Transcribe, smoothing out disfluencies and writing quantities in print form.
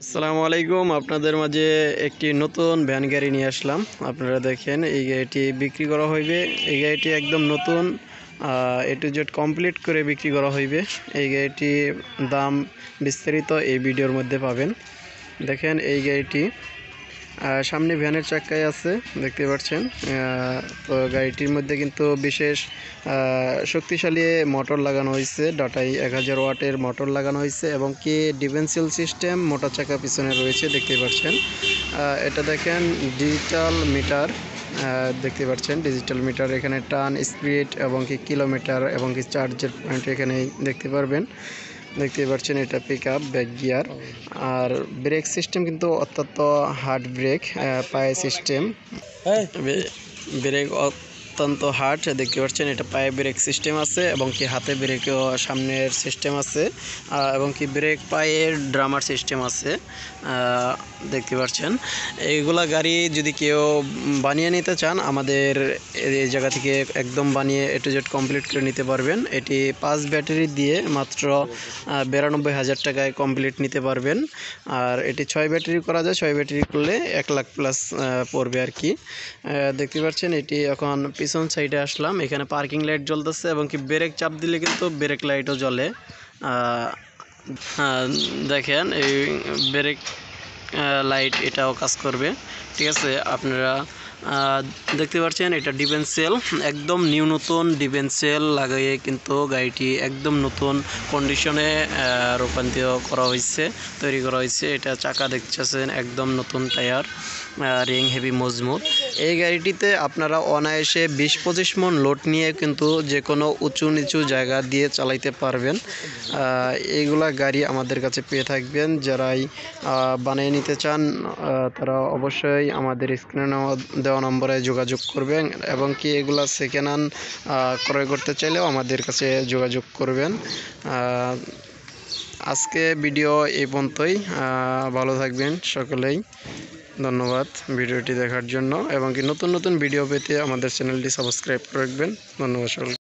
আসসালামু আলাইকুম। আপনাদের মাঝে একটি নতুন ভ্যান গাড়ি নিয়ে আসলাম। আপনারা দেখেন এই গাড়িটি বিক্রি করা হইবে। এই গাড়িটি একদম নতুন এ টু জেড কমপ্লিট করে বিক্রি করা হইবে। এই গাড়িটির দাম বিস্তারিত এই ভিডিওর মধ্যে পাবেন। দেখেন এই গাড়িটি সামনে ভ্যানের চাকায় আছে, দেখতে পাচ্ছেন। তো গাড়িটির মধ্যে কিন্তু বিশেষ শক্তিশালী মোটর লাগানো হয়েছে, ডাটাই 1000 ওয়াটের মোটর লাগানো হয়েছে এবং কি ডিফেন্সিয়াল সিস্টেম মোটর চাকা পিছনে রয়েছে, দেখতে পাচ্ছেন। এটা দেখেন ডিজিটাল মিটার, দেখতে পাচ্ছেন ডিজিটাল মিটার। এখানে টান, স্পিড এবং কি কিলোমিটার এবং কি চার্জের পয়েন্ট এখানে দেখতে পারবেন। দেখতে পাচ্ছেন এটা পিক আপ, ব্যাক গিয়ার। আর ব্রেক সিস্টেম কিন্তু অত্যন্ত হার্ড ব্রেক, পায়ে সিস্টেম, ব্রেক অত্যন্ত হার্ড। দেখতে পাচ্ছেন এটা পায়ে ব্রেক সিস্টেম আছে এবং কি হাতে ব্রেকও সামনের সিস্টেম আছে এবং কি ব্রেক পায়ের ড্রামার সিস্টেম আছে, দেখতে পাচ্ছেন। এইগুলা গাড়ি যদি কেউ বানিয়ে নিতে চান আমাদের এই জায়গা থেকে একদম বানিয়ে এ টু জেড কমপ্লিট করে নিতে পারবেন। এটি 5 ব্যাটারি দিয়ে মাত্র 92,000 টাকায় কমপ্লিট নিতে পারবেন। আর এটি 6 ব্যাটারি করা যায়, 6 ব্যাটারি করলে 1 লাখ প্লাস পড়বে আর কি। দেখতে পাচ্ছেন এটি এখন পিছন সাইডে আসলাম, এখানে পার্কিং লাইট জ্বলতেছে এবং কি ব্রেক চাপ দিলে কিন্তু ব্রেক লাইটও জ্বলে। দেখেন এই ব্রেক লাইট এটাও কাজ করবে, ঠিক আছে। আপনারা দেখতে পাচ্ছেন এটা ডিফেন্সিয়াল, একদম নিউ নতুন ডিফেন্সিয়াল লাগিয়ে কিন্তু গাড়িটি একদম নতুন কন্ডিশনে রূপান্তরিত করা হয়েছে, তৈরি করা হয়েছে। এটা চাকা দেখতেছেন একদম নতুন, টায়ার রিং হেভি মজবুত। এই গাড়িটিতে আপনারা অনায়াসে 20-25 মন লোড নিয়ে কিন্তু যে কোনো উঁচু নিচু জায়গা দিয়ে চালাইতে পারবেন। এইগুলা গাড়ি আমাদের কাছে পেয়ে থাকবেন। যারাই বানিয়ে নিতে চান তারা অবশ্যই আমাদের স্ক্রিনে দেওয়া নম্বরে যোগাযোগ করবেন এবং কি এগুলা সেকেন্ড হ্যান্ড ক্রয় করতে চাইলেও আমাদের কাছে যোগাযোগ করবেন। আজকে ভিডিও এই পর্যন্তই। ভালো থাকবেন সকলেই। ধন্যবাদ ভিডিওটি দেখার জন্য এবং কি নতুন নতুন ভিডিও পেতে আমাদের চ্যানেলটি সাবস্ক্রাইব করে রাখবেন। ধন্যবাদ সকলকে।